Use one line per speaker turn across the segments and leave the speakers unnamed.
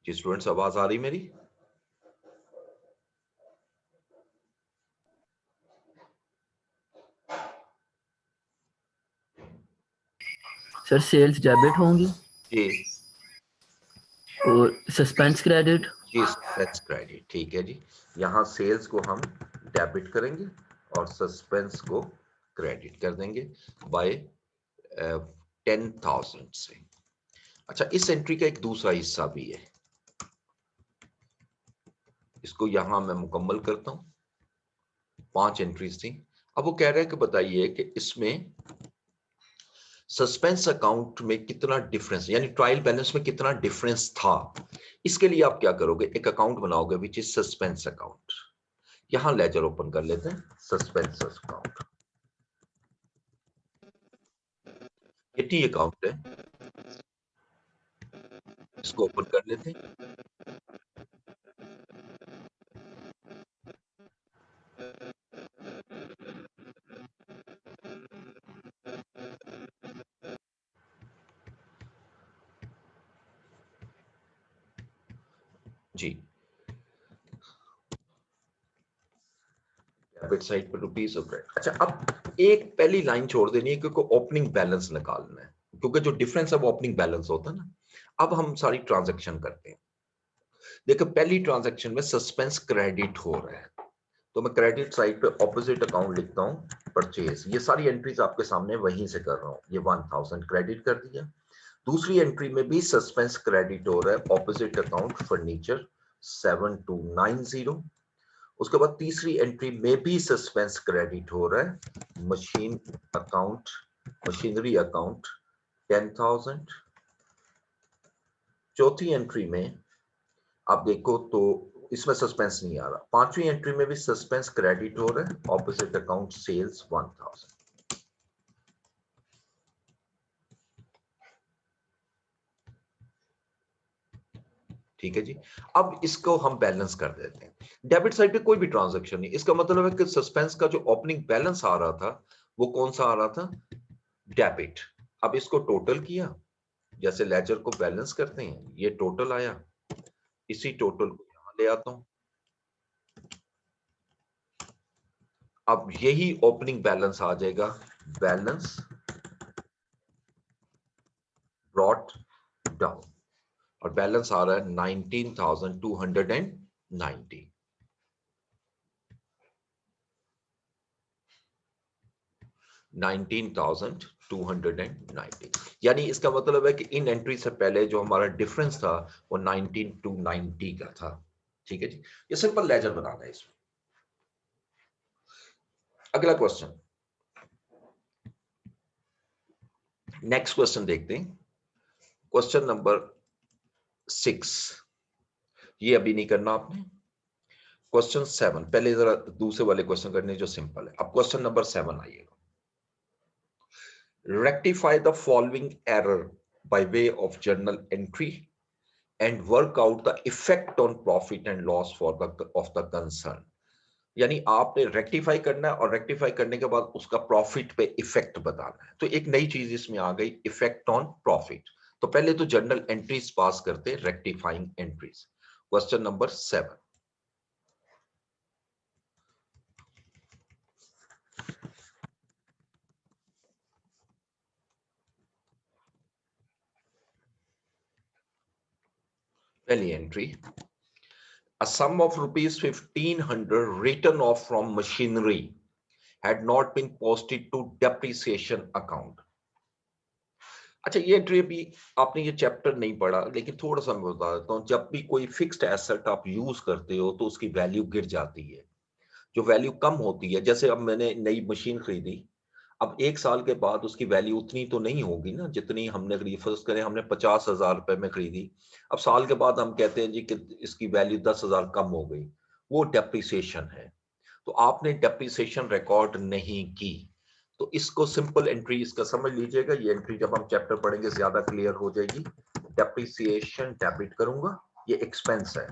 जी students, आवाज आ रही मेरी?
सर सेल्स डेबिट होंगी
जी
और सस्पेंस क्रेडिट।
जी, सस्पेंस क्रेडिट, ठीक है जी। यहाँ सेल्स को हम डेबिट करेंगे और सस्पेंस को क्रेडिट कर देंगे बाय 10,000 से। अच्छा, इस एंट्री का एक दूसरा हिस्सा भी है, इसको यहां मैं मुकम्मल करता हूं। 5 एंट्रीज थी। अब वो कह रहे हैं कि बताइए कि इसमें सस्पेंस अकाउंट में कितना डिफरेंस, यानी ट्रायल बैलेंस में कितना डिफरेंस था। इसके लिए आप क्या करोगे, एक अकाउंट बनाओगे विच इज सस्पेंस अकाउंट। यहां लेजर ओपन कर लेते हैं, सस्पेंस अकाउंट, ये टी अकाउंट है, इसको ओपन कर लेते हैं। जी, डेबिट साइड पर रुपीस और क्रेडिट। अच्छा, अब एक पहली लाइन छोड़ देनी है क्योंकि ओपनिंग बैलेंस निकालना है, क्योंकि जो डिफरेंस है वो ओपनिंग बैलेंस होता है ना। अब हम सारी ट्रांजैक्शन करते हैं। देखो, पहली ट्रांजैक्शन में सस्पेंस क्रेडिट हो रहा है, तो मैं क्रेडिट साइड पे ऑपोजिट अकाउंट लिखता हूं, परचेज। ये सारी एंट्रीज आपके सामने वहीं से कर रहा हूं। ये 1000 क्रेडिट कर दिया। दूसरी एंट्री में भी सस्पेंस क्रेडिट हो रहा है, ऑपोजिट अकाउंट फर्नीचर 7290। उसके बाद तीसरी एंट्री में भी सस्पेंस क्रेडिट हो रहा है, मशीन अकाउंट, मशीनरी अकाउंट 10,000। चौथी एंट्री में आप देखो तो इसमें सस्पेंस नहीं आ रहा। पांचवी एंट्री में भी सस्पेंस क्रेडिट हो रहा है, ऑपोजिट अकाउंट सेल्स 1000। ठीक है जी। अब इसको हम बैलेंस कर देते हैं। डेबिट साइड पे कोई भी ट्रांजैक्शन नहीं, इसका मतलब है कि सस्पेंस का जो ओपनिंग बैलेंस आ रहा था वो कौन सा आ रहा था, डेबिट। अब इसको टोटल किया, जैसे लेजर को बैलेंस करते हैं, ये टोटल आया, इसी टोटल को यहां ले आता हूं। अब यही ओपनिंग बैलेंस आ जाएगा, बैलेंस ब्रॉट डाउन, और बैलेंस आ रहा है 19,290। 19,290, यानी इसका मतलब है कि इन एंट्री से पहले जो हमारा डिफरेंस था वो 19,290 का था। ठीक है जी, ये सिंपल लेजर बनाना है इसमें। अगला क्वेश्चन, नेक्स्ट क्वेश्चन देखते हैं, क्वेश्चन नंबर 6। ये अभी नहीं करना आपने। क्वेश्चन 7, पहले जरा दूसरे वाले क्वेश्चन करने जो सिंपल है। अब क्वेश्चन नंबर 7 आइएगा। Rectify the following error by way of journal entry and work out the effect on profit and loss for the of the concern. यानी आपने रेक्टिफाई करना है और रेक्टिफाई करने के बाद उसका प्रॉफिट पे इफेक्ट बताना है। तो एक नई चीज इसमें आ गई, इफेक्ट ऑन प्रॉफिट। तो पहले तो जर्नल एंट्रीज पास करते, रेक्टिफाइंग एंट्रीज। क्वेश्चन नंबर 7, पहली entry, a sum of rupees 1500 written off from machinery had not been posted to depreciation account। अच्छा, ये एंट्री अभी आपने ये चैप्टर नहीं पढ़ा, लेकिन थोड़ा सा मैं बता देता हूँ। जब भी कोई फिक्स्ड एसेट आप यूज करते हो तो उसकी वैल्यू गिर जाती है। जो वैल्यू कम होती है, जैसे अब मैंने नई मशीन खरीदी, अब 1 साल के बाद उसकी वैल्यू उतनी तो नहीं होगी ना जितनी हमने खरीदी। फर्स्ट करें, हमने 50,000 रुपए में खरीदी, अब साल के बाद हम कहते हैं जी कि इसकी वैल्यू 10,000 कम हो गई, वो डेप्रिसिएशन है। तो आपने डेप्रिसिएशन रिकॉर्ड नहीं की, तो इसको सिंपल एंट्री इसका समझ लीजिएगा। ये एंट्री जब हम चैप्टर पढ़ेंगे ज्यादा क्लियर हो जाएगी। डेप्रिसिएशन डेबिट करूंगा, ये एक्सपेंस है,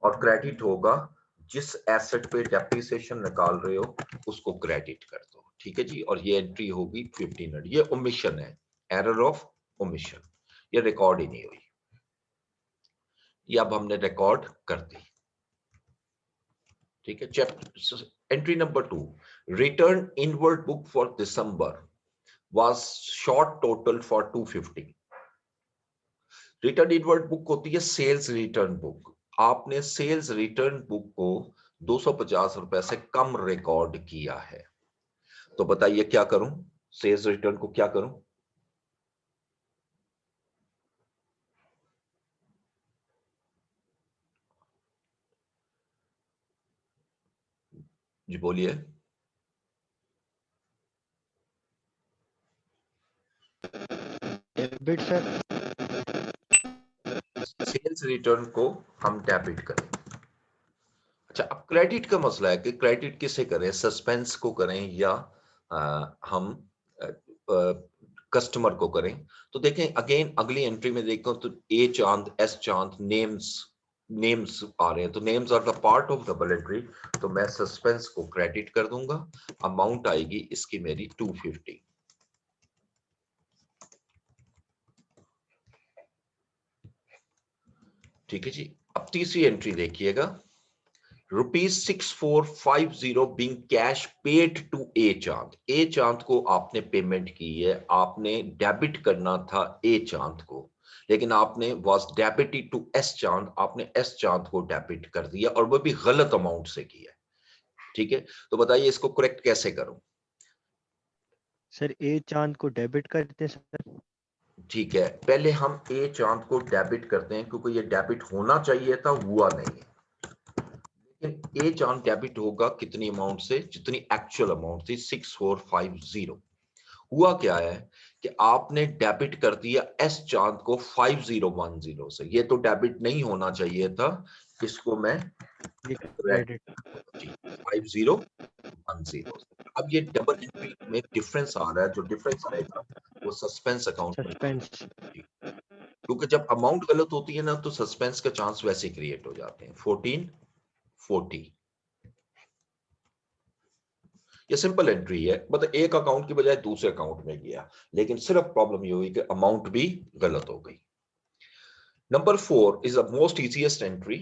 और क्रेडिट होगा जिस एसेट पे डेप्रिसिएशन निकाल रहे हो उसको क्रेडिट कर दो। ठीक है जी, और ये एंट्री होगी 1500। ये ओमिशन है, एरर ऑफ ओमिशन, ये रिकॉर्ड ही नहीं हुई। ये अब हमने रिकॉर्ड कर दी। ठीक है, chapter entry number 2, return inward book for December was short total for 250। Return inward book होती है सेल्स रिटर्न बुक। आपने सेल्स रिटर्न बुक को 250 रुपए से कम रिकॉर्ड किया है, तो बताइए क्या करूं? सेल्स रिटर्न को क्या करूं? जी बोलिए।
Debit sir.
सेल्स रिटर्न को हम डेबिट करें। अच्छा, अब क्रेडिट का मसला है कि क्रेडिट किसे करें, सस्पेंस को करें या हम कस्टमर को करें। तो देखें अगेन अगली एंट्री में देखता हूं तो ए चांद, एस चांद, नेम्स आ रहे हैं, तो names are the part of double entry, तो मैं सस्पेंस को क्रेडिट कर दूंगा। अमाउंट आएगी इसकी मेरी 250। ठीक है जी, अब तीसरी एंट्री देखिएगा, ₹6450 being cash paid to ए चांद। ए चांद को आपने पेमेंट की है, आपने डेबिट करना था ए चांद को, लेकिन आपने वाज डेबिटेड टू एस चांद, आपने एस चांद को डेबिट कर दिया और वो भी गलत अमाउंट से किया। ठीक है, तो बताइए इसको करेक्ट कैसे करूं?
सर ए चांद को डेबिट करते हैं सर।
ठीक है, पहले हम ए चांद को डेबिट करते हैं क्योंकि ये डेबिट होना चाहिए था, हुआ नहीं है। लेकिन ए चांद डेबिट होगा कितनी अमाउंट से? जितनी एक्चुअल अमाउंट थी 6450। हुआ क्या है कि आपने डेबिट कर दिया एस चांद को 5010 से, ये तो डेबिट नहीं होना चाहिए था, इसको मैं
क्रेडिट।
5010। अब ये डबल एंट्री में डिफरेंस आ रहा है, जो डिफरेंस आएगा वो सस्पेंस अकाउंट में,
सस्पेंस।
क्योंकि जब अमाउंट गलत होती है ना तो सस्पेंस का चांस वैसे क्रिएट हो जाते हैं। 1440 ये सिंपल एंट्री है, मतलब एक अकाउंट की बजाय दूसरे अकाउंट में गया, लेकिन सिर्फ प्रॉब्लम ये हुई कि अमाउंट भी गलत हो गई। Number 4 is the most easiest entry.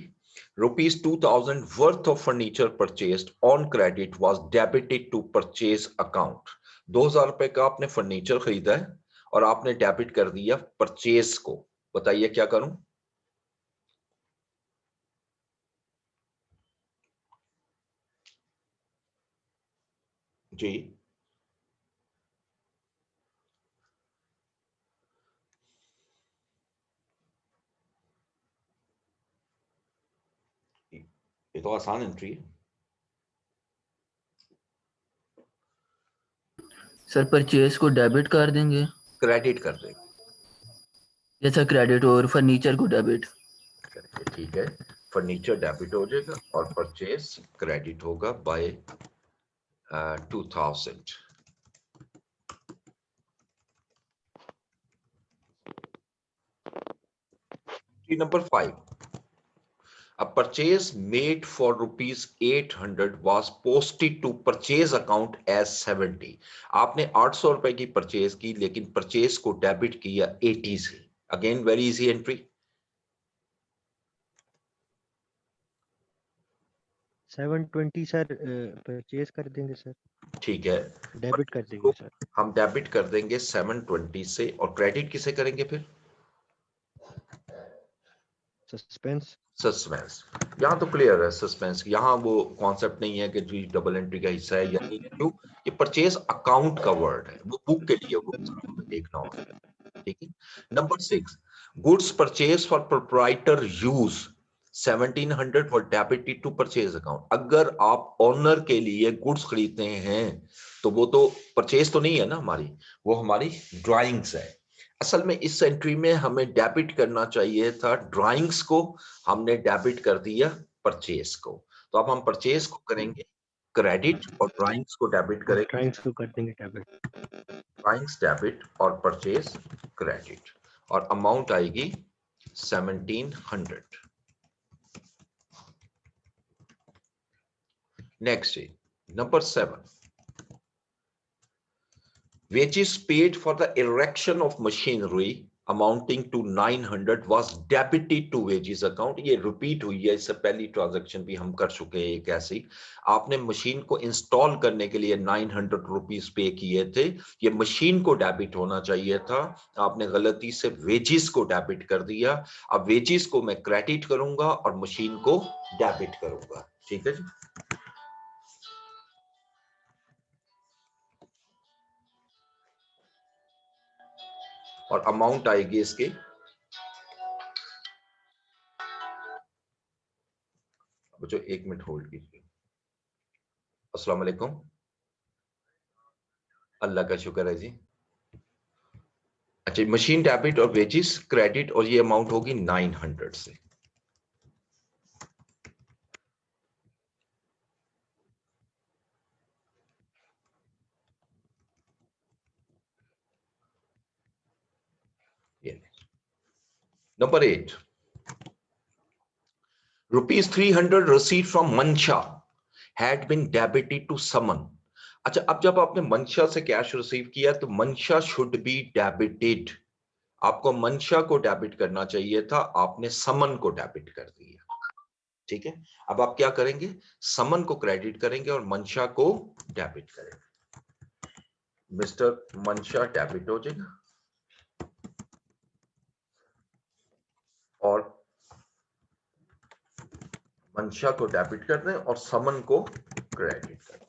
Rupees 2000 worth of furniture purchased on credit was debited to purchase account. 2000 रुपए का आपने फर्नीचर खरीदा है और आपने डेबिट कर दिया परचेज को। बताइए क्या करूं? जी ये तो आसान एंट्री है।
सर परचेज को डेबिट कर देंगे
क्रेडिट कर देंगे।
जैसा क्रेडिट और फर्नीचर को डेबिट।
ठीक है, फर्नीचर डेबिट हो जाएगा और परचेज क्रेडिट होगा bye 2000। Number 5, a purchase made for ₹800 was posted to purchase account as 70। आपने 800 रुपए की परचेज की लेकिन परचेज को डेबिट किया 80 से। Again very easy entry.
720 sir purchase कर देंगे सर।
ठीक है,
डेबिट कर देंगे सर।
हम डेबिट कर देंगे 720 से, और क्रेडिट किसे करेंगे फिर?
सस्पेंस।
सस्पेंस। यहाँ तो क्लियर है सस्पेंस, यहाँ वो कॉन्सेप्ट नहीं है कि जी डबल एंट्री का हिस्सा है या नहीं है, क्यों? ये परचेज अकाउंट का वर्ड है, वो बुक के लिए वो देखना होगा। ठीक है, number 6, goods purchase for proprietor use 1700 for debited to purchase account. अगर आप ओनर के लिए गुड्स खरीदते हैं तो वो तो परचेज तो नहीं है ना हमारी, वो हमारी ड्राइंग्स है। असल में इस एंट्री में हमें डेबिट करना चाहिए था ड्राइंग्स को, हमने डेबिट कर दिया परचेज को। तो अब हम परचेज को करेंगे क्रेडिट और ड्राइंग्स को डेबिट
और
करेंगे।
ड्राइंग्स को कर देंगे डेबिट।
ड्राइंग्स डेबिट और परचेज क्रेडिट, और अमाउंट आएगी 1700। नेक्स्ट है number 7, wages paid for the erection of machinery amounting to 900 was debited to wages account. ये रिपीट हुई है, इससे पहली ट्रांजैक्शन भी हम कर चुके हैं एक ऐसी। आपने मशीन को इंस्टॉल करने के लिए 900 रुपीस पे किए थे, ये मशीन को डेबिट होना चाहिए था, आपने गलती से वेजेस को डेबिट कर दिया। अब वेजेस को मैं क्रेडिट करूंगा और मशीन को डेबिट करूंगा। ठीक है जी। और अमाउंट आएगी इसके, बच्चों 1 मिनट होल्ड कीजिए। अस्सलाम वालेकुम। अल्लाह का शुक्र है जी। अच्छा, मशीन डेबिट और वेजेस क्रेडिट, और ये अमाउंट होगी 900 से। Number 8, ₹300 received from Mansha had been debited to Saman। अच्छा, अब जब आपने मंशा से कैश रिसीव किया तो मंशा शुड बी डेबिटेड। आपको मंशा को डेबिट करना चाहिए था, आपने समन को डेबिट कर दिया। ठीक है, अब आप क्या करेंगे, समन को क्रेडिट करेंगे और मंशा को डेबिट करेंगे। मिस्टर मंशा डेबिट हो जाएगा और मंशा को डेबिट कर दें और समन को क्रेडिट कर दें।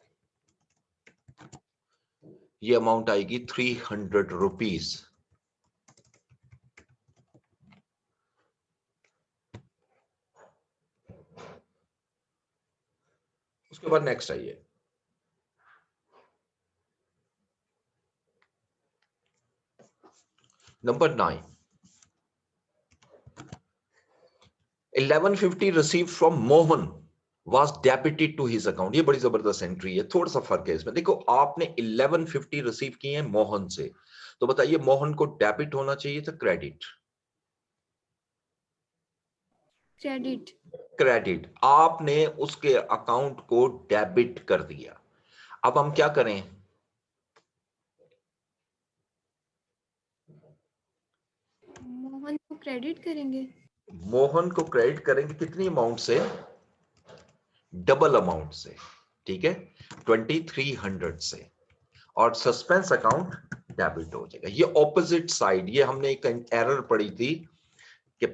ये अमाउंट आएगी 300 रुपीज। उसके बाद नेक्स्ट आइए, number 9, 1150 receive from Mohan was debited to his account। ये बड़ी जबरदस्त एंट्री है, थोड़ा सा फर्क है इसमें। देखो, आपने 1150 रिसीव किए हैं मोहन से, तो बताइए मोहन को डेबिट होना चाहिए था क्रेडिट?
क्रेडिट।
क्रेडिट। आपने उसके अकाउंट को डेबिट कर दिया। अब हम क्या करें,
मोहन को क्रेडिट करेंगे।
मोहन को क्रेडिट करेंगे कितनी अमाउंट से? डबल अमाउंट से। ठीक है, 2300 से, और सस्पेंस अकाउंट डेबिट हो जाएगा। ये ऑपोजिट साइड, ये हमने एक एरर पढ़ी थी कि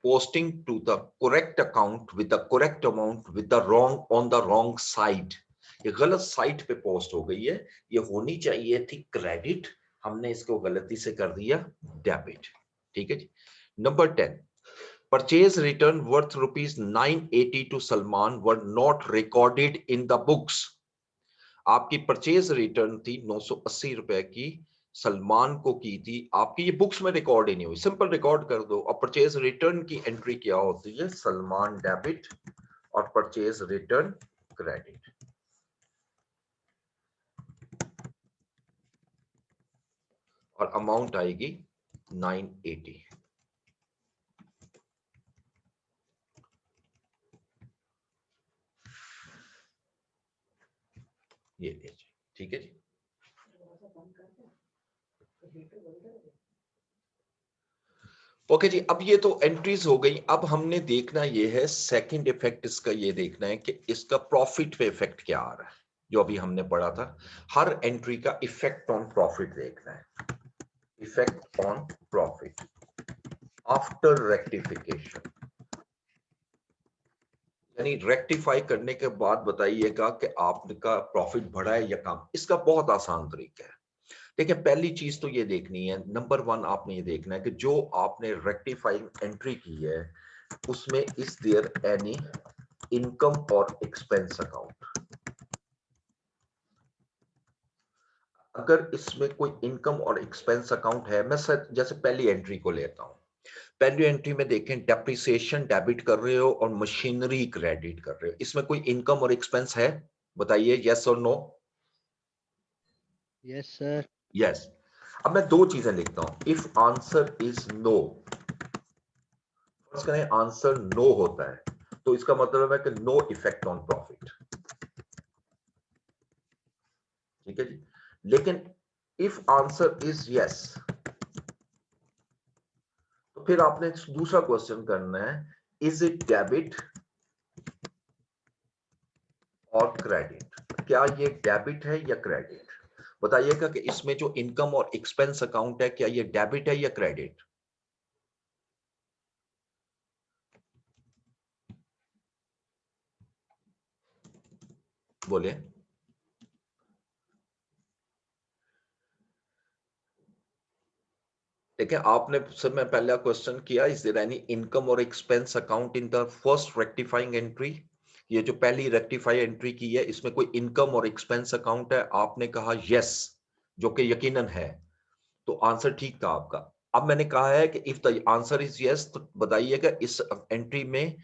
posting to the correct account with the correct amount with the wrong on the wrong side. ये गलत साइड पे पोस्ट हो गई है, ये होनी चाहिए थी क्रेडिट, हमने इसको गलती से कर दिया डेबिट। ठीक है जी। Number 10, purchase return worth ₹980 to Salman were not recorded in the books. आपकी परचेज रिटर्न थी 980 रुपए की, सलमान को की थी, आपकी ये बुक्स में रिकॉर्ड ही नहीं हुई। सिंपल रिकॉर्ड कर दो। और परचेज रिटर्न की एंट्री क्या होती है? सलमान डेबिट और परचेज रिटर्न क्रेडिट। और अमाउंट आएगी 980। ये लीजिए। ठीक है जी। ओके जी, अब ये तो एंट्रीज हो गई। अब हमने देखना ये है सेकंड इफेक्ट इसका, ये देखना है कि इसका प्रॉफिट पे इफेक्ट क्या आ रहा है, जो अभी हमने पढ़ा था। हर एंट्री का इफेक्ट ऑन प्रॉफिट देखना है। Effect on profit after rectification, यानी रेक्टिफाई करने के बाद बताइएगा कि आपका प्रॉफिट बढ़ा है या कम। इसका बहुत आसान तरीका है। देखिए, पहली चीज तो ये देखनी है, नंबर 1 आपने ये देखना है कि जो आपने रेक्टिफाइंग एंट्री की है उसमें इज देयर एनी इनकम और एक्सपेंस अकाउंट। अगर इसमें कोई इनकम और एक्सपेंस अकाउंट है, मैं जैसे पहली एंट्री को लेता हूं। पहली एंट्री में देखें, डेप्रिसिएशन डेबिट कर रहे हो और मशीनरी क्रेडिट कर रहे हो, इसमें कोई इनकम और एक्सपेंस है? बताइए यस और नो।
Yes sir.
यस। अब मैं दो चीजें लिखता हूं, if answer is no, first करें आंसर नो होता है तो इसका मतलब है कि नो इफेक्ट ऑन प्रॉफिट। ठीक है जी। लेकिन इफ आंसर इज यस, फिर आपने दूसरा क्वेश्चन करना है, इज इट डेबिट और क्रेडिट? क्या ये डेबिट है या क्रेडिट? बताइएगा कि इसमें जो इनकम और एक्सपेंस अकाउंट है, क्या ये डेबिट है या क्रेडिट? बोले। देखिए, आपने समय पहला क्वेश्चन किया, इज देयर एनी इनकम और expense account in the first rectifying entry? ये जो पहली रेक्टिफाई एंट्री की है, इसमें कोई इनकम और एक्सपेंस अकाउंट है? आपने कहा यस, जो कि यकीनन है, तो आंसर ठीक था आपका। अब मैंने कहा है कि if the answer is yes, तो बताइएगा इस एंट्री में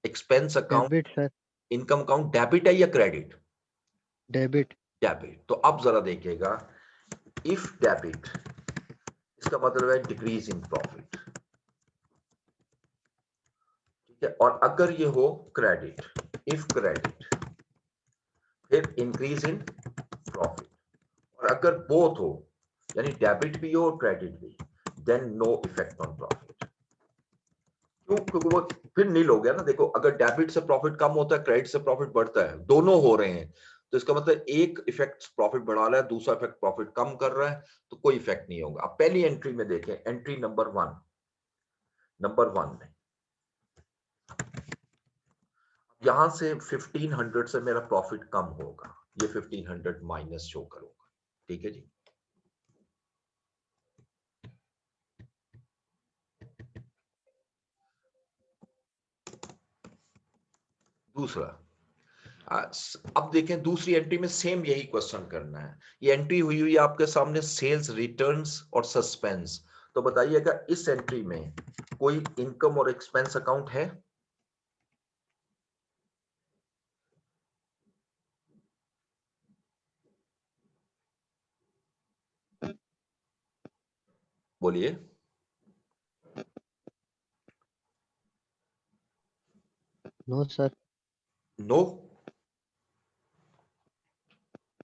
expense account,
debit sir,
income account debit है या क्रेडिट?
डेबिट।
डेबिट। तो अब जरा देखिएगा, इफ डेबिट, इसका मतलब है डिक्रीज इन प्रॉफिट, ठीक है। और अगर ये हो क्रेडिट, इफ क्रेडिट, फिर इंक्रीज इन प्रॉफिट। और अगर बोथ हो, यानी डेबिट भी हो और क्रेडिट भी, then no effect on profit. क्यों? क्योंकि वो फिर नील हो गया ना। देखो, अगर डेबिट से प्रॉफिट कम होता है, क्रेडिट से प्रॉफिट बढ़ता है, दोनों हो रहे हैं, तो इसका मतलब एक इफेक्ट प्रॉफिट बढ़ा रहा है, दूसरा इफेक्ट प्रॉफिट कम कर रहा है, तो कोई इफेक्ट नहीं होगा। अब पहली एंट्री में देखें, एंट्री नंबर वन में यहां से 1500 से मेरा प्रॉफिट कम होगा, ये 1500 माइनस शो करूंगा, ठीक है जी। दूसरा, अब देखें दूसरी एंट्री में सेम यही क्वेश्चन करना है। ये एंट्री हुई हुई है आपके सामने, सेल्स रिटर्न्स और सस्पेंस। तो बताइएगा इस एंट्री में कोई इनकम और एक्सपेंस अकाउंट है? बोलिए।
No sir.
नो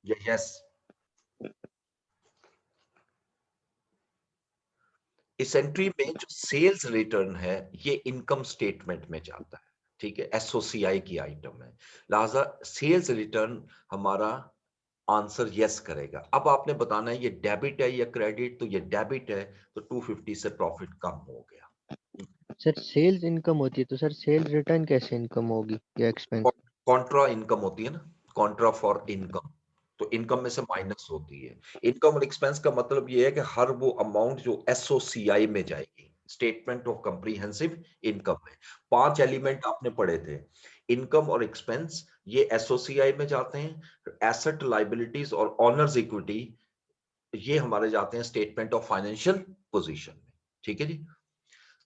या यस? इस एंट्री में जो सेल्स रिटर्न है, ये इनकम स्टेटमेंट में जाता है, ठीक है, एसओसीआई की आइटम है, लिहाजा सेल्स रिटर्न हमारा आंसर यस करेगा। अब आपने बताना है ये डेबिट है या क्रेडिट, तो ये डेबिट है, तो 250 से प्रॉफिट कम हो गया।
सर सेल्स इनकम होती है तो सर सेल रिटर्न कैसे इनकम होगी या एक्सपेंस?
कॉन्ट्रा इनकम होती है ना, कॉन्ट्रा फॉर इनकम, तो इनकम में से माइनस होती है। इनकम और एक्सपेंस का मतलब ये है कि हर वो अमाउंट जो एसओसीआई में जाएगी, स्टेटमेंट ऑफ कॉम्प्रिहेंसिव इनकम में, 5 एलिमेंट आपने पढ़े थे, इनकम और एक्सपेंस, ये एसओसीआई में जाते हैं। एसेट, लाइबिलिटीज और ऑनर्स इक्विटी, ये हमारे जाते हैं स्टेटमेंट ऑफ फाइनेंशियल पोजीशन में, ठीक है जी।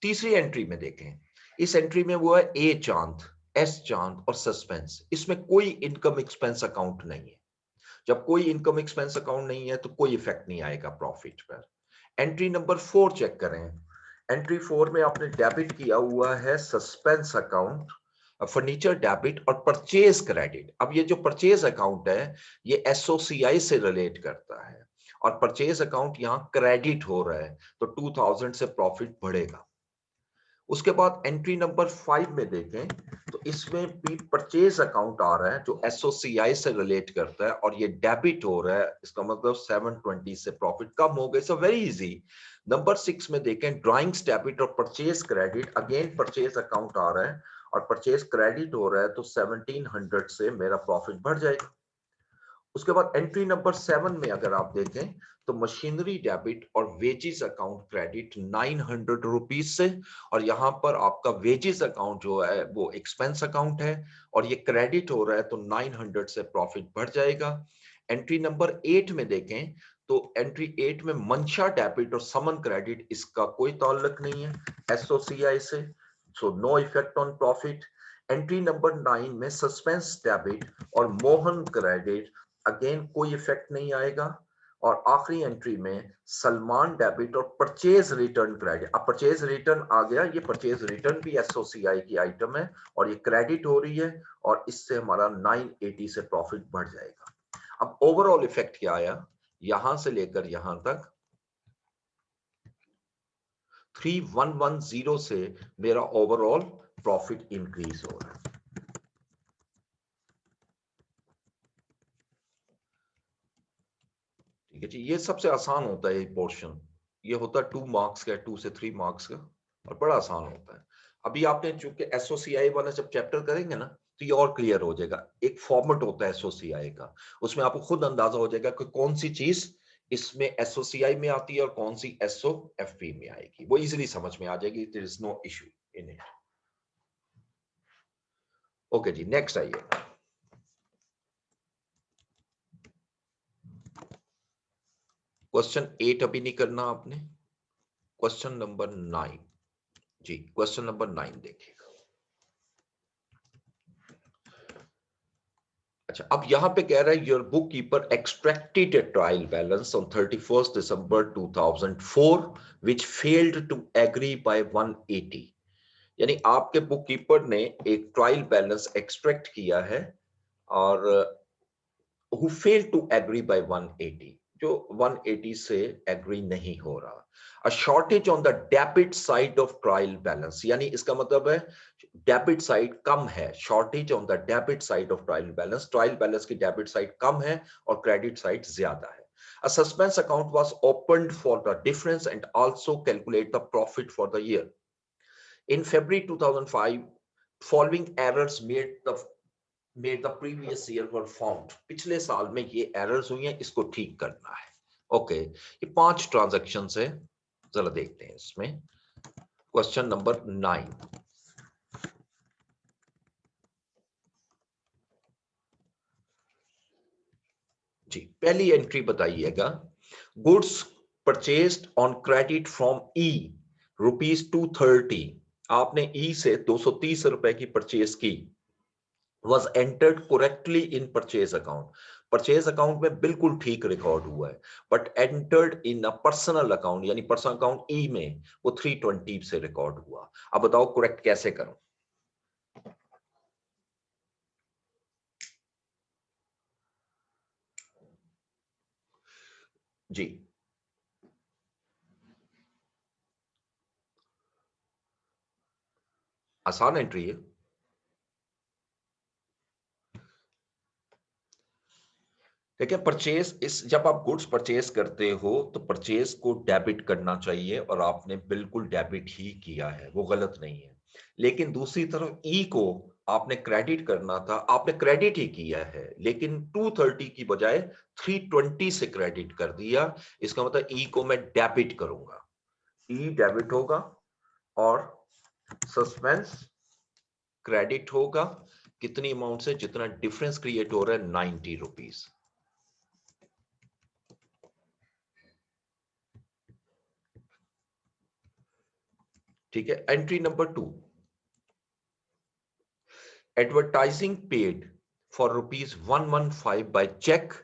तीसरी एंट्री में देखें, इस एंट्री में वो है ए चांद, एस चांद और सस्पेंस। इसमें कोई इनकम एक्सपेंस अकाउंट नहीं है। जब कोई इनकम एक्सपेंस अकाउंट नहीं है, तो कोई इफेक्ट नहीं आएगा प्रॉफिट पर। एंट्री नंबर 4 चेक करें। एंट्री 4 में आपने डेबिट किया हुआ है सस्पेंस अकाउंट, फर्नीचर डेबिट और परचेज क्रेडिट। अब ये जो परचेज अकाउंट है, ये एसओसीआई से रिलेट करता है, और परचेज अकाउंट यहां क्रेडिट हो रहा है, तो 2000 से प्रॉफिट बढ़ेगा। उसके बाद एंट्री नंबर 5 में देखें, तो इसमें भी परचेज अकाउंट आ रहा है जो एसओसीआई से रिलेट करता है, और ये डेबिट हो रहा है, इसका मतलब 720 से प्रॉफिट कम हो गए। So very easy. नंबर 6 में देखें, ड्राइंग्स डेबिट और purchase credit, again purchase account आ रहा है और परचेज क्रेडिट हो रहा है, तो 1700 से मेरा प्रॉफिट बढ़ जाएगा। उसके बाद एंट्री नंबर 7 में अगर आप देखें, तो मशीनरी डेबिट और वेजेस अकाउंट क्रेडिट 900 रुपीज से, और यहां पर आपका वेजेस अकाउंट जो है वो एक्सपेंस अकाउंट है, और ये क्रेडिट हो रहा है, तो 900 से प्रॉफिट बढ़ जाएगा। एंट्री नंबर 8 में देखें, तो एंट्री 8 में मंशा डेबिट और समन क्रेडिट, इसका कोई ताल्लुक नहीं है एसओसीआई से, so no effect on profit. Entry number 9 में सस्पेंस डेबिट और मोहन क्रेडिट, अगेन कोई इफेक्ट नहीं आएगा। और आखिरी एंट्री में सलमान डेबिट और परचेज रिटर्न क्रेडिट। अब परचेज रिटर्न आ गया, ये परचेज रिटर्न भी एसओसीआई की आइटम है, और ये क्रेडिट हो रही है, और इससे हमारा 980 से प्रॉफिट बढ़ जाएगा। अब ओवरऑल इफेक्ट क्या आया यहां से लेकर यहां तक, 3110 से मेरा ओवरऑल प्रॉफिट इंक्रीज हो रहा है। ठीक है जी, ये सबसे आसान होता है ये पोर्शन। ये होता है 2 मार्क्स का, 2 से 3 मार्क्स का, और बड़ा आसान होता है। अभी आपने चूंकि एसओसीआई वाला जब चैप्टर करेंगे ना तो ये और क्लियर हो जाएगा। एक फॉर्मेट होता है एसओसीआई का, उसमें आपको खुद अंदाजा हो जाएगा कि कौन सी चीज इसमें एसओसीआई में आती है और कौन सी एसओएफपी में आएगी। वो इजीली समझ में आ जाएगी। There is no issue in it. Okay जी, नेक्स्ट आइए। क्वेश्चन 8 अभी नहीं करना आपने। क्वेश्चन नंबर 9 जी, क्वेश्चन नंबर 9 देखिएगा। अच्छा, अब यहां पे कह रहा है your bookkeeper extracted a trial balance on 31 December 2004 which failed to agree by 180। यानी आपके बुक कीपर ने एक ट्रायल बैलेंस एक्सट्रैक्ट किया है और who failed to agree by 180, जो 180 से एग्री नहीं हो रहा। A shortage on the debit side of trial balance, यानी इसका मतलब है डेबिट साइड कम है। Shortage on the debit side of trial balance, trial balance की डेबिट साइड कम है और क्रेडिट साइड ज्यादा है। A suspense account was opened for the difference and also calculate the profit for the year. In February 2005, following errors made the previous year were found. पिछले साल में ये errors हुई हैं, इसको ठीक करना है। ओके, ये 5 ट्रांजैक्शन है, जरा देखते हैं इसमें। क्वेश्चन नंबर 9 जी, पहली एंट्री बताइएगा। Goods purchased on credit from E ₹230। आपने ई से 230 रुपए की परचेज की। was entered correctly in purchase account. Purchase account में बिल्कुल ठीक रिकॉर्ड हुआ है, but entered in a personal account, यानी पर्सनल अकाउंट ई में वो 320 से रिकॉर्ड हुआ। अब बताओ करेक्ट कैसे करूं? जी, आसान एंट्री है। देखिए, परचेज इस जब आप गुड्स परचेज करते हो तो परचेज को डेबिट करना चाहिए और आपने बिल्कुल डेबिट ही किया है, वो गलत नहीं है। लेकिन दूसरी तरफ ई को आपने क्रेडिट करना था, आपने क्रेडिट ही किया है, लेकिन 230 की बजाय 320 से क्रेडिट कर दिया। इसका मतलब ई को मैं डेबिट करूंगा, ई डेबिट होगा और सस्पेंस क्रेडिट होगा। कितनी अमाउंट से? जितना डिफरेंस क्रिएट हो रहा है, 90 रुपीज। ठीक है, entry number 2, advertising paid for ₹115 by check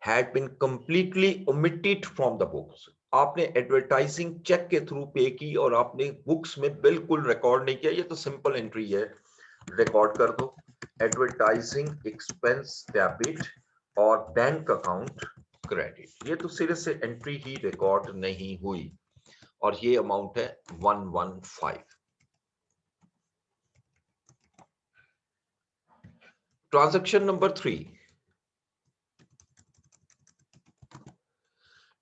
had been completely omitted from the books. आपने एडवर्टाइजिंग चेक के थ्रू पे की और आपने बुक्स में बिल्कुल रिकॉर्ड नहीं किया। ये तो सिंपल एंट्री है, रिकॉर्ड कर दो। एडवर्टाइजिंग एक्सपेंस डेबिट और बैंक अकाउंट क्रेडिट, ये तो सिरे से एंट्री ही रिकॉर्ड नहीं हुई और ये अमाउंट है 115। Transaction number 3.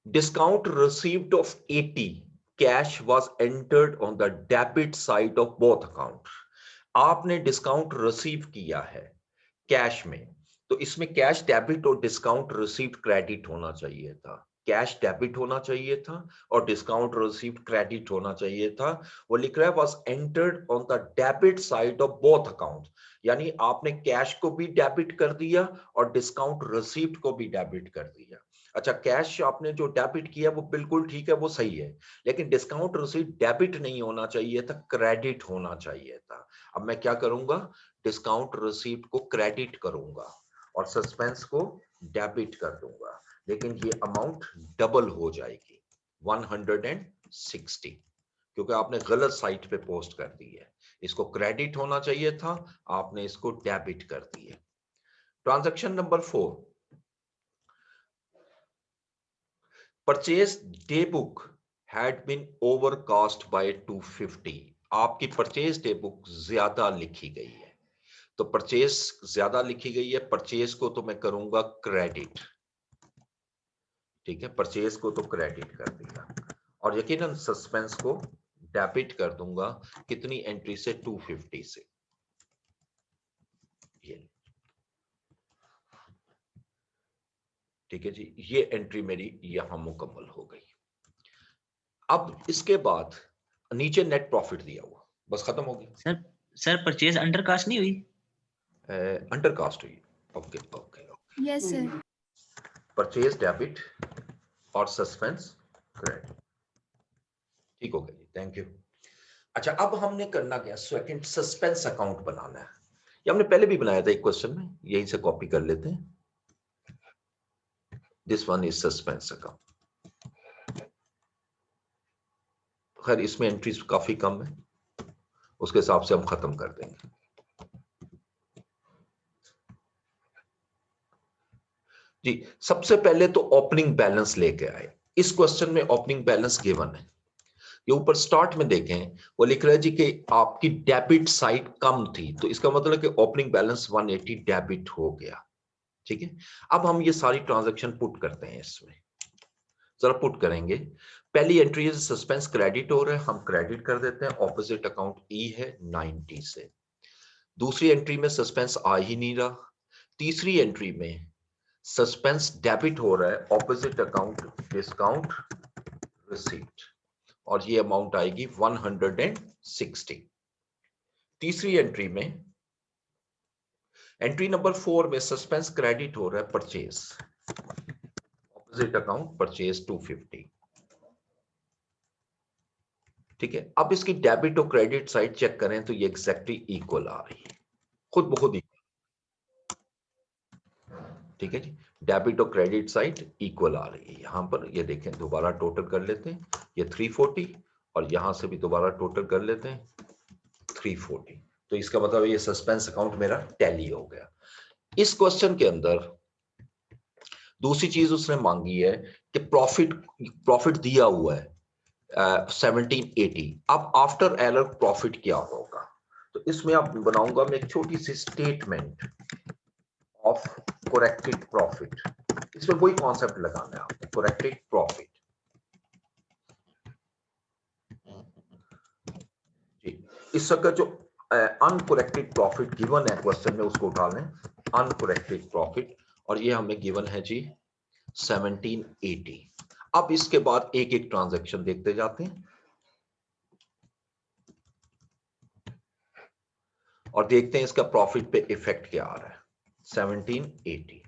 Discount received of 80 cash was entered on the debit side of both accounts. आपने डिस्काउंट रिसीव किया है कैश में, तो इसमें कैश डेबिट और डिस्काउंट रिसीव्ड क्रेडिट होना चाहिए था। कैश डेबिट होना चाहिए था और डिस्काउंट रिसीव्ड क्रेडिट होना चाहिए था। वो लिख रहा है was entered on the debit side of both account, यानी आपने कैश को भी डेबिट कर दिया और डिस्काउंट रिसीव्ड को भी डेबिट कर दिया। अच्छा, कैश आपने जो डेबिट किया वो बिल्कुल ठीक है, वो सही है, लेकिन डिस्काउंट रिसीव्ड डेबिट नहीं होना चाहिए था, क्रेडिट होना चाहिए था। अब मैं क्या करूंगा? डिस्काउंट रिसीव्ड को क्रेडिट करूंगा और सस्पेंस को डेबिट कर दूंगा, लेकिन ये अमाउंट डबल हो जाएगी 160, क्योंकि आपने गलत साइट पे पोस्ट कर दी है। इसको क्रेडिट होना चाहिए था, आपने इसको डेबिट कर दिया। Transaction number 4, purchase day book had been overcast by 250. आपकी परचेज डे बुक ज्यादा लिखी गई है, तो परचेज ज्यादा लिखी गई है, परचेज को तो मैं करूंगा क्रेडिट, ठीक है, परचेज को तो क्रेडिट कर दिया और यकीनन सस्पेंस को डेबिट कर दूंगा। कितनी एंट्री से? 250 से। ये ठीक है जी, ये एंट्री मेरी यहां मुकम्मल हो गई। अब इसके बाद नीचे नेट प्रॉफिट दिया हुआ, बस खत्म हो गई।
सर परचेज अंडर कास्ट नहीं हुई?
अंडर कास्ट हुई। Okay okay,
yes sir.
Purchase debit और सस्पेंस क्रेडिट, ठीक हो गया जी, थैंक यू। अच्छा, अब हमने करना क्या? सेकंड सस्पेंस अकाउंट बनाना है। ये हमने पहले भी बनाया था एक क्वेश्चन में, यहीं से कॉपी कर लेते हैं। This one is suspense account. खैर इसमें एंट्रीज काफी कम है, उसके हिसाब से हम खत्म कर देंगे। जी, सबसे पहले तो ओपनिंग बैलेंस लेके आए। इस क्वेश्चन में ओपनिंग बैलेंस गिवन है। ये ऊपर स्टार्ट में देखें, वो लिख रहा है जी कि आपकी डेबिट साइड कम थी, तो इसका मतलब कि ओपनिंग बैलेंस 180 डेबिट हो गया, ठीक है। अब हम ये सारी ट्रांजैक्शन पुट करते हैं इसमें, जरा पुट करेंगे। पहली एंट्री है सस्पेंस क्रेडिट हो रहा है, हम क्रेडिट कर देते हैं, ऑपोजिट अकाउंट ई है 90 से। दूसरी एंट्री में सस्पेंस आ ही नहीं रहा। तीसरी एंट्री में सस्पेंस डेबिट हो रहा है, ऑपोजिट अकाउंट डिस्काउंट रिसीप्ट, और ये अमाउंट आएगी 160। तीसरी एंट्री में, एंट्री नंबर 4 में सस्पेंस क्रेडिट हो रहा है परचेज, ऑपोजिट अकाउंट परचेज 250, ठीक है। अब इसकी डेबिट और क्रेडिट साइड चेक करें तो ये एग्जैक्टली इक्वल आ रही है, खुद बहुत इक्वल, ठीक है जी। डेबिट और क्रेडिट साइड इक्वल आ रही है यहां पर, ये देखें, दोबारा टोटल कर लेते हैं, ये 340 और यहां से भी दोबारा टोटल कर लेते हैं 340, तो इसका मतलब ये सस्पेंस अकाउंट मेरा टैली हो गया। इस क्वेश्चन के अंदर दूसरी चीज उसने मांगी है कि प्रॉफिट दिया हुआ है 1780। अब आफ्टर एरर प्रॉफिट क्या होगा, तो इसमें आप बनाऊंगा मैं एक छोटी सी स्टेटमेंट ऑफ करेक्टेड प्रॉफिट। इसमें वही कॉन्सेप्ट लगाना है आपको, करेक्टेड प्रॉफिट जी। इस वक्त जो अनकरेक्टेड प्रॉफिट गिवन है क्वेश्चन में, उसको उठा लें, अनकरेक्टेड प्रॉफिट, और ये हमें गिवन है जी 1780। अब इसके बाद एक एक ट्रांजैक्शन देखते जाते हैं और देखते हैं इसका प्रॉफिट पे इफेक्ट क्या आ रहा है। 1780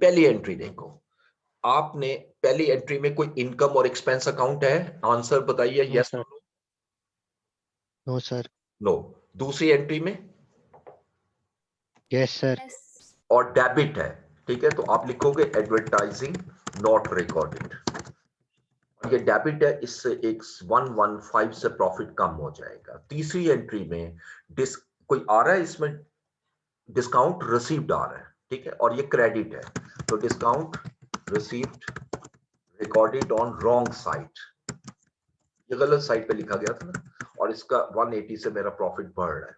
पहली एंट्री देखो, आपने पहली एंट्री में कोई इनकम और एक्सपेंस अकाउंट है? आंसर बताइए,
no
yes
sir. No sir.
No. दूसरी एंट्री में
यस सर।
यस।
और डेबिट है, ठीक है, तो आप लिखोगे एडवर्टाइजिंग नॉट रिकॉर्डेड, ये डेबिट है, इससे एक 115 से प्रॉफिट कम हो जाएगा। तीसरी एंट्री में कोई आ रहा है इसमें, डिस्काउंट रिसीव्ड आ रहा है, ठीक है, और ये क्रेडिट है, तो discount received recorded on wrong side, ये गलत साइड पे लिखा गया था ना, और इसका 180 से मेरा प्रॉफिट बढ़ रहा है।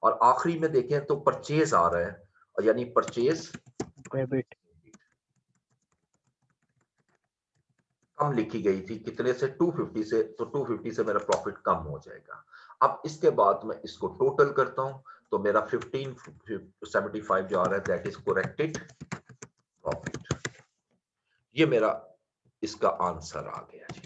और आखिरी में देखें तो परचेज आ रहा है, और यानी परचेज
डेबिट।
कम लिखी गई थी, कितने से? 250 से, तो 250 से मेरा प्रॉफिट कम हो जाएगा। अब इसके बाद मैं इसको टोटल करता हूं, तो मेरा 1575 जो आ रहा है, दैट इज करेक्टेड प्रॉफिट। ये मेरा इसका आंसर आ गया जी।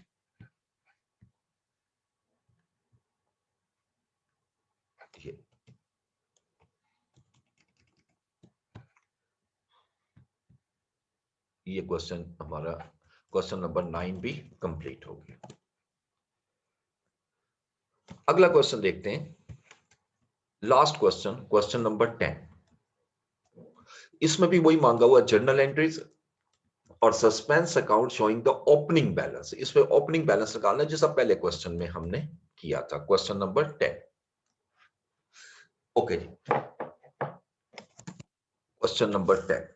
ये क्वेश्चन हमारा, क्वेश्चन नंबर 9 भी कंप्लीट हो गया। अगला क्वेश्चन देखते हैं, लास्ट क्वेश्चन, क्वेश्चन नंबर 10। इसमें भी वही मांगा हुआ जर्नल एंट्रीज और suspense account showing the opening balance. इसमें ओपनिंग बैलेंस निकालना है, जैसा पहले क्वेश्चन में हमने किया था, question number 10। Okay ji, question number 10।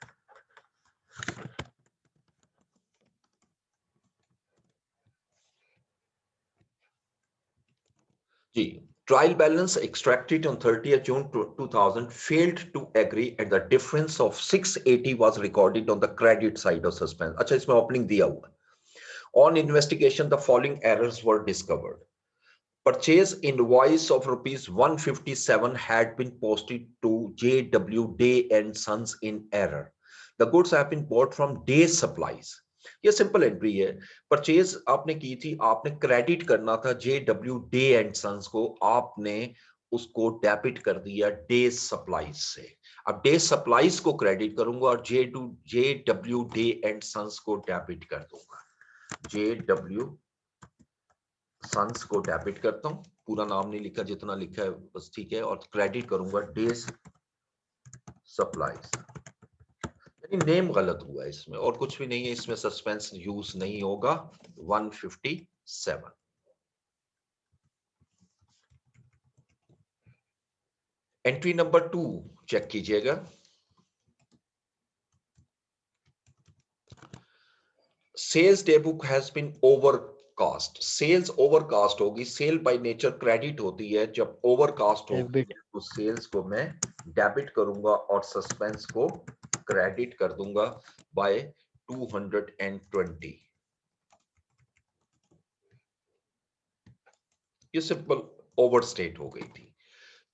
Ji, trial balance extracted on 30th June 2000 failed to agree and the difference of 680 was recorded on the credit side of suspense. अच्छा, इसमें opening दिया हुआ. On investigation, the following errors were discovered. Purchase invoice of rupees 157 had been posted to JW Day and Sons in error. The goods have been bought from Day Supplies. ये simple entry है. Purchase आपने की थी, आपने credit करना था JW Day and Sons को, आपने उसको डेबिट कर दिया डे सप्लाईज से. अब डे सप्लाईज को क्रेडिट करूंगा और JW Day and Sons को डेबिट कर दूंगा. JW सन्स को डेबिट करता हूं, पूरा नाम नहीं लिखा, जितना लिखा है बस ठीक है, और क्रेडिट करूंगा डेज सप्लाईज. यानी नेम गलत हुआ है इसमें, और कुछ भी नहीं है इसमें, सस्पेंस यूज नहीं होगा. 157. एंट्री नंबर 2 चेक कीजिएगा. Sales day book has been overcast. Sales overcast होगी. सेल बाय नेचर क्रेडिट होती है, जब ओवर कास्ट होगी तो सेल्स को मैं डेबिट करूंगा और सस्पेंस को क्रेडिट कर दूंगा बाय 220. ये सिंपल ओवरस्टेट हो गई थी.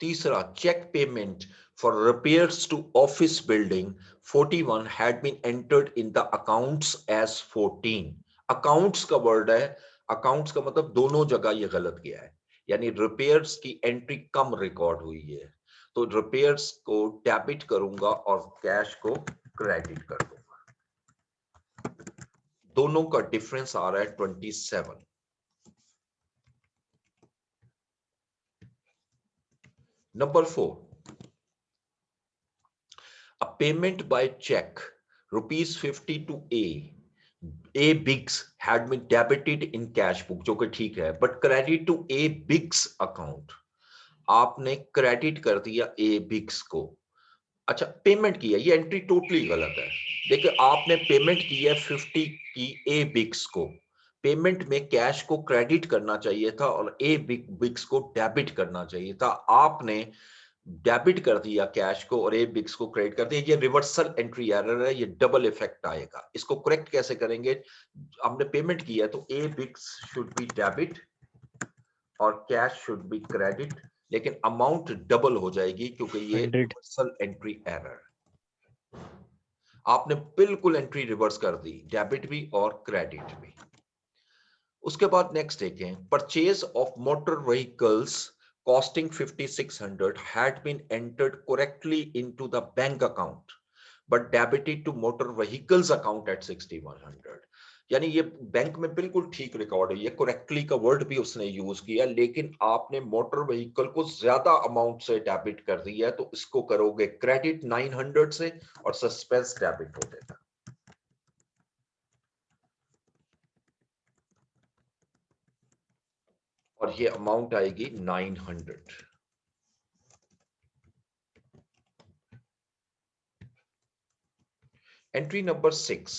तीसरा, cheque payment for repairs to office building 41 had been entered in the accounts as 14. Accounts का वर्ड है, अकाउंट्स का मतलब दोनों जगह ये गलत गया है, यानी रिपेयर्स की एंट्री कम रिकॉर्ड हुई है, तो रिपेयर्स को डेबिट करूंगा और कैश को क्रेडिट कर दूंगा. दोनों का डिफरेंस आ रहा है 27. Number 4, a payment by check rupees 50 to A Biggs had been debited in cash book, जो कि ठीक है, but credit to A Biggs account. आपने क्रेडिट कर दिया A Biggs को. अच्छा, पेमेंट किया, ये एंट्री टोटली गलत है. देखिए, आपने पेमेंट की है 50 की A Biggs को. पेमेंट में कैश को क्रेडिट करना चाहिए था और A Biggs को डेबिट करना चाहिए था. आपने डेबिट कर दिया कैश को और A Biggs को क्रेडिट कर दिया. ये रिवर्सल एंट्री एरर है, ये डबल इफेक्ट आएगा. इसको करेक्ट कैसे करेंगे? हमने पेमेंट किया तो A Biggs should be debit और कैश शुड बी क्रेडिट, लेकिन अमाउंट डबल हो जाएगी क्योंकि ये
100.
Reversal entry error. आपने बिल्कुल एंट्री रिवर्स कर दी, डेबिट भी और क्रेडिट भी. उसके बाद नेक्स्ट देखें, purchase of motor vehicles costing 5600 had been entered correctly into the bank account but debited to motor vehicles account at 6100. यानी ये बैंक में बिल्कुल ठीक रिकॉर्ड है, ये करेक्टली का वर्ड भी उसने यूज किया, लेकिन आपने मोटर व्हीकल को ज्यादा अमाउंट से डेबिट कर दिया है, तो इसको करोगे क्रेडिट 900 से और सस्पेंस डेबिट हो जाएगा. और ये अमाउंट आएगी 900. Entry number 6,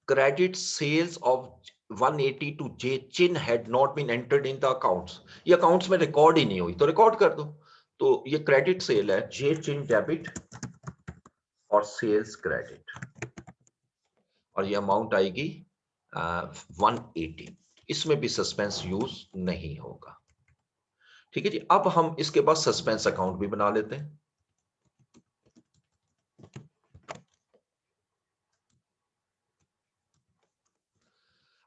credit sales of 180 to J Chin had not been entered in the accounts. ये अकाउंट्स में रिकॉर्ड ही नहीं हुई, तो रिकॉर्ड कर दो. तो ये क्रेडिट सेल है, J Chin डेबिट और सेल्स क्रेडिट, और ये अमाउंट आएगी 180. इसमें भी सस्पेंस यूज नहीं होगा. ठीक है जी. अब हम इसके बाद सस्पेंस अकाउंट भी बना लेते हैं.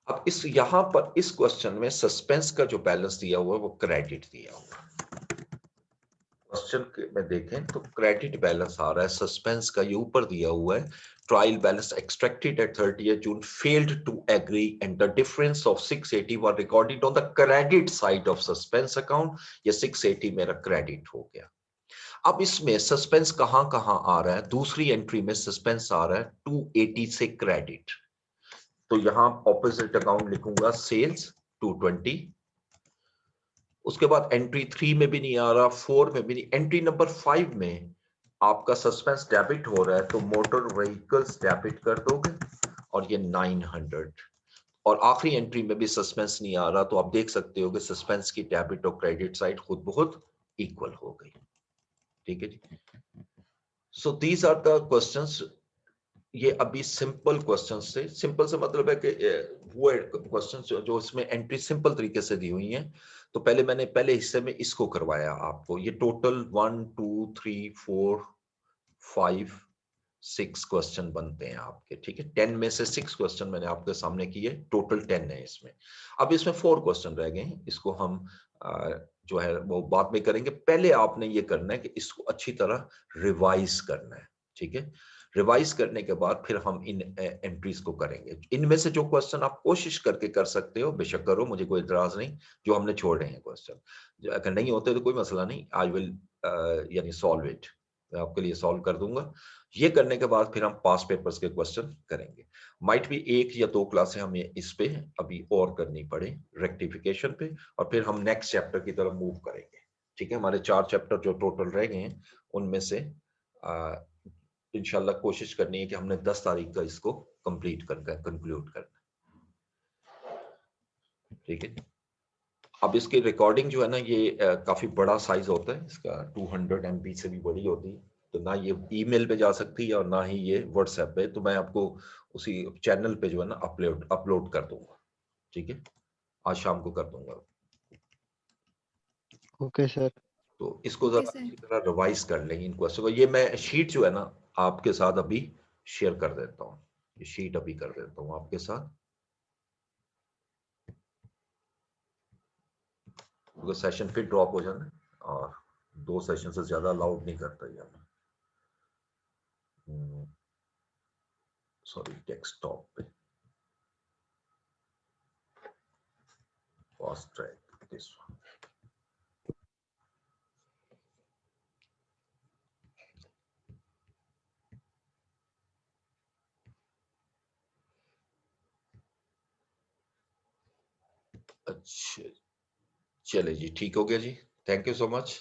अब इस यहां पर इस क्वेश्चन में सस्पेंस का जो बैलेंस दिया हुआ है वो क्रेडिट दिया हुआ है. क्वेश्चन में देखें तो क्रेडिट बैलेंस आ रहा है, सस्पेंस का ये ऊपर दिया हुआ है. Trial balance extracted at 30th June failed to agree and the difference of 680 was recorded on the credit side of suspense account. ये 680 मेरा क्रेडिट हो गया. अब इसमें सस्पेंस कहां कहां आ रहा है? दूसरी एंट्री में सस्पेंस आ रहा है 280 से क्रेडिट, तो यहां ऑपोजिट अकाउंट लिखूंगा सेल्स 220. उसके बाद एंट्री 3 में भी नहीं आ रहा, 4 में भी नहीं. एंट्री नंबर 5 में आपका सस्पेंस डेबिट हो रहा है, तो मोटर व्हीकल्स डेबिट कर दोगे और ये 900. और आखिरी एंट्री में भी सस्पेंस नहीं आ रहा, तो आप देख सकते हो कि सस्पेंस की डेबिट और क्रेडिट साइड खुद बहुत इक्वल हो गई। ठीक है जी। So these are the questions. ये अभी सिंपल क्वेश्चंस थे। सिंपल से मतलब है कि वो क्वेश्चंस जो इसमें एंट्री सिंपल तरीके से दी हुई हैं। तो मैंने पहले हिस्से में इसको करवाया आपको। ये टोटल 1 2 3 4 5 6 क्वेश्चन बनते हैं आपके। ठीक है, 10 में से 6 क्वेश्चन मैंने आपके सामने किए, टोटल 10 है इसमें। अब इसमें 4 क्वेश्चन रह गए हैं, इसको हम जो है वो बाद में करेंगे। पहले आपने ये करना है कि इसको अच्छी तरह रिवाइज करना है। ठीक है, रिवाइज करने के बाद फिर हम इन एंट्रीज को करेंगे। इनमें से जो क्वेश्चन आप कोशिश करके कर सकते हो बेशक करो, मुझे कोई इतराज नहीं। जो हमने छोड़े हैं क्वेश्चन, अगर नहीं होते तो कोई मसला नहीं, आई विल यानी सॉल्व इट, मैं आपके लिए सॉल्व कर दूंगा। ये करने के बाद फिर हम पास पेपर्स के क्वेश्चन करेंगे। माइट भी 1 या 2 क्लासें हमें इस पे अभी और करनी पड़े, रेक्टिफिकेशन पे, और फिर हम नेक्स्ट चैप्टर की तरफ मूव करेंगे। ठीक है, हमारे 4 चैप्टर जो टोटल रह गए हैं उनमें से इंशाल्लाह कोशिश करनी है कि हमने 10 तारीख का इसको कंप्लीट करना, कंक्लूड करना। ठीक है, अब इसकी रिकॉर्डिंग जो है ना, ये काफी बड़ा साइज होता है इसका, 200 MB से भी बड़ी होती है। तो ना ये ईमेल पे जा सकती है और ना ही ये व्हाट्सएप पे। तो मैं आपको उसी चैनल पे जो है ना अपलोड कर दूंगा। ठीक है, आज शाम को कर दूंगा।
Okay sir.
तो इसको
ओके
जरा
सर।
अच्छी तरह रिवाइज कर लेंगे इन क्वेश्चन को। ये मैं शीट जो है ना आपके साथ अभी शेयर कर देता हूँ। ये शीट अभी कर देता हूँ आपके साथ, क्योंकि सेशन फिर ड्रॉप हो जाना और 2 सेशन से ज्यादा अलाउड नहीं करता ये हमें। सॉरी, डेस्कटॉप पे फास्ट ट्रैक दिस वन। अच्छा, चले जी, ठीक हो गया जी। Thank you so much.